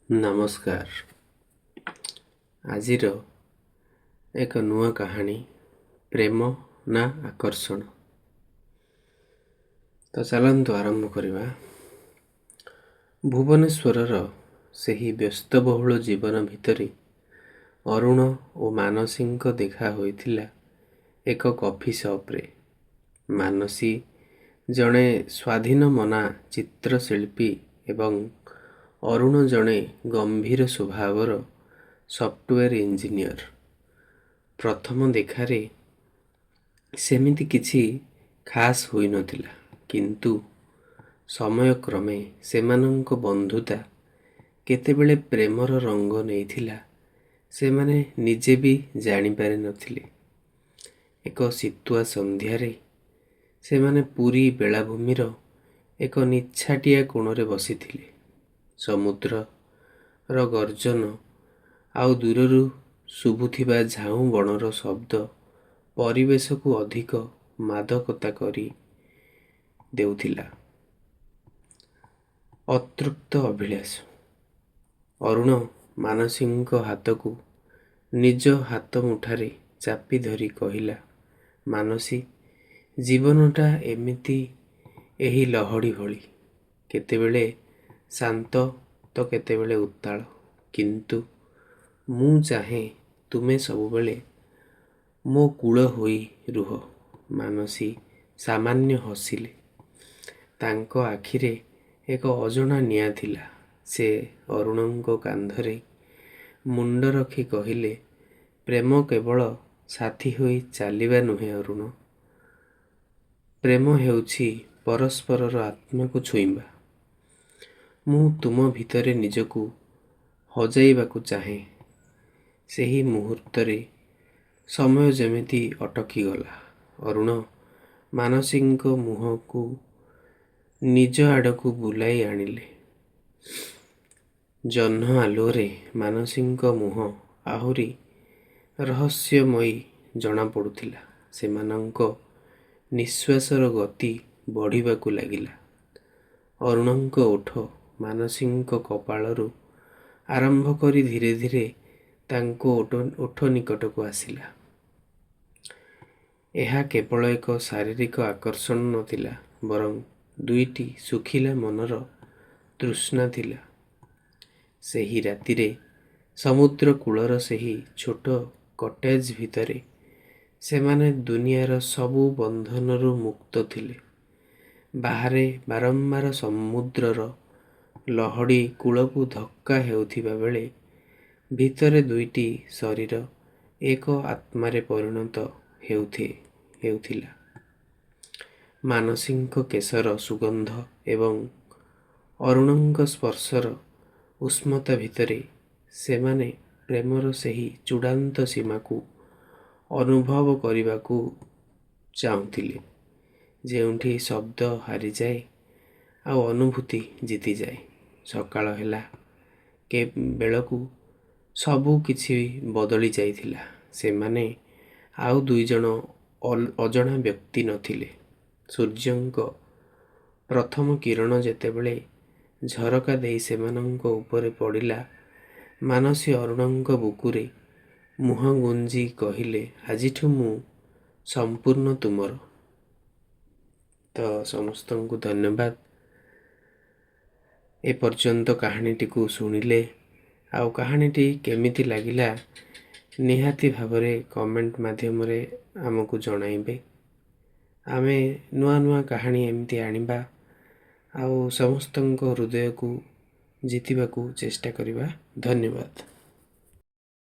ନମସ୍କାର। ଆଜିର ଏକ ନୂଆ କାହାଣୀ, ପ୍ରେମ ନା ଆକର୍ଷଣ। ତ ଚାଲନ୍ତୁ ଆରମ୍ଭ କରିବା। ଭୁବନେଶ୍ୱରର ସେହି ବ୍ୟସ୍ତବହୁଳ ଜୀବନ ଭିତରେ ଅରୁଣ ଓ ମାନସୀଙ୍କ ଦେଖା ହୋଇଥିଲା ଏକ କଫି ସପ୍ରେ। ମାନସୀ ଜଣେ ସ୍ୱାଧୀନମନା ଚିତ୍ରଶିଳ୍ପୀ ଏବଂ ଅରୁଣ ଜଣେ ଗମ୍ଭୀର ସ୍ୱଭାବର ସଫ୍ଟୱେର୍ ଇଞ୍ଜିନିୟର। ପ୍ରଥମ ଦେଖାରେ ସେମିତି କିଛି ଖାସ୍ ହୋଇନଥିଲା, କିନ୍ତୁ ସମୟକ୍ରମେ ସେମାନଙ୍କ ବନ୍ଧୁତା କେତେବେଳେ ପ୍ରେମର ରଙ୍ଗ ନେଇଥିଲା ସେମାନେ ନିଜେ ବି ଜାଣିପାରିନଥିଲେ। ଏକ ଶୀତୁଆ ସନ୍ଧ୍ୟାରେ ସେମାନେ ପୁରୀ ବେଳାଭୂମିର ଏକ ନିଛାଟିଆ କୋଣରେ ବସିଥିଲେ। ସମୁଦ୍ରର ଗର୍ଜନ ଆଉ ଦୂରରୁ ଶୁଭୁଥିବା ଝାଉଁ ବଣର ଶବ୍ଦ ପରିବେଶକୁ ଅଧିକ ମାଦକତା କରି ଦେଉଥିଲା। ଅତୃପ୍ତ ଅଭିଳାଷ। ଅରୁଣ ମାନସୀଙ୍କ ହାତକୁ ନିଜ ହାତ ମୁଠାରେ ଚାପି ଧରି କହିଲା, ମାନସୀ, ଜୀବନଟା ଏମିତି, ଏହି ଲହଡ଼ି ଭଳି, କେତେବେଳେ ଶାନ୍ତ ତ କେତେବେଳେ ଉତ୍ତାଳ। କିନ୍ତୁ ମୁଁ ଚାହେଁ ତୁମେ ସବୁବେଳେ ମୋ କୂଳ ହୋଇ ରୁହ। ମାନସୀ ସାମାନ୍ୟ ହସିଲେ। ତାଙ୍କ ଆଖିରେ ଏକ ଅଜଣା ନିଆଁ ଥିଲା। ସେ ଅରୁଣଙ୍କ କାନ୍ଧରେ ମୁଣ୍ଡ ରଖି କହିଲେ, ପ୍ରେମ କେବଳ ସାଥୀ ହୋଇ ଚାଲିବା ନୁହେଁ ଅରୁଣ। ପ୍ରେମ ହେଉଛି ପରସ୍ପରର ଆତ୍ମାକୁ ଛୁଇଁବା। ମୁଁ ତୁମ ଭିତରେ ନିଜକୁ ହଜାଇବାକୁ ଚାହେଁ। ସେହି ମୁହୂର୍ତ୍ତରେ ସମୟ ଯେମିତି ଅଟକିଗଲା। ଅରୁଣ ମାନସୀଙ୍କ ମୁହଁକୁ ନିଜ ଆଡ଼କୁ ବୁଲାଇ ଆଣିଲେ। ଜହ୍ନ ଆଲୁଅରେ ମାନସୀଙ୍କ ମୁହଁ ଆହୁରି ରହସ୍ୟମୟୀ ଜଣାପଡ଼ୁଥିଲା। ସେମାନଙ୍କ ନିଶ୍ୱାସର ଗତି ବଢ଼ିବାକୁ ଲାଗିଲା। ଅରୁଣଙ୍କ ଓଠ ମାନସୀଙ୍କ କପାଳରୁ ଆରମ୍ଭ କରି ଧୀରେ ଧୀରେ ତାଙ୍କ ଓଠ ନିକଟକୁ ଆସିଲା। ଏହା କେବଳ ଏକ ଶାରୀରିକ ଆକର୍ଷଣ ନଥିଲା, ବରଂ ଦୁଇଟି ଶୁଖିଲା ମନର ତୃଷ୍ଣା ଥିଲା। ସେହି ରାତିରେ ସମୁଦ୍ର କୂଳର ସେହି ଛୋଟ କଟେଜ୍ ଭିତରେ ସେମାନେ ଦୁନିଆର ସବୁ ବନ୍ଧନରୁ ମୁକ୍ତ ଥିଲେ। ବାହାରେ ବାରମ୍ବାର ସମୁଦ୍ରର ଲହଡ଼ି କୂଳକୁ ଧକ୍କା ହେଉଥିବା ବେଳେ ଭିତରେ ଦୁଇଟି ଶରୀର ଏକ ଆତ୍ମାରେ ପରିଣତ ହେଉଥିଲା। ମାନସୀଙ୍କ କେଶର ସୁଗନ୍ଧ ଏବଂ ଅରୁଣଙ୍କ ସ୍ପର୍ଶର ଉଷ୍ମତା ଭିତରେ ସେମାନେ ପ୍ରେମର ସେହି ଚୂଡ଼ାନ୍ତ ସୀମାକୁ ଅନୁଭବ କରିବାକୁ ଚାହୁଁଥିଲେ, ଯେଉଁଠି ଶବ୍ଦ ହାରିଯାଏ ଆଉ ଅନୁଭୂତି ଜିତିଯାଏ। ସକାଳ ହେଲା ବେଳକୁ ସବୁ କିଛି ବଦଳି ଯାଇଥିଲା। ସେମାନେ ଆଉ ଦୁଇଜଣ ଅଜଣା ବ୍ୟକ୍ତି ନଥିଲେ। ସୂର୍ଯ୍ୟଙ୍କ ପ୍ରଥମ କିରଣ ଯେତେବେଳେ ଝରକା ଦେଇ ସେମାନଙ୍କ ଉପରେ ପଡ଼ିଲା, ମାନସୀ ଅରୁଣଙ୍କ ବୁକୁରେ ମୁହଁ ଗୁଞ୍ଜି କହିଲେ, ଆଜିଠୁ ମୁଁ ସମ୍ପୂର୍ଣ୍ଣ ତୁମର। ତ ସମସ୍ତଙ୍କୁ ଧନ୍ୟବାଦ ଏପର୍ଯ୍ୟନ୍ତ କାହାଣୀଟିକୁ ଶୁଣିଲେ। ଆଉ କାହାଣୀଟି କେମିତି ଲାଗିଲା ନିହାତି ଭାବରେ କମେଣ୍ଟ ମାଧ୍ୟମରେ ଆମକୁ ଜଣାଇବେ। ଆମେ ନୂଆ ନୂଆ କାହାଣୀ ଏମିତି ଆଣିବା ଆଉ ସମସ୍ତଙ୍କ ହୃଦୟକୁ ଜିତିବାକୁ ଚେଷ୍ଟା କରିବା। ଧନ୍ୟବାଦ।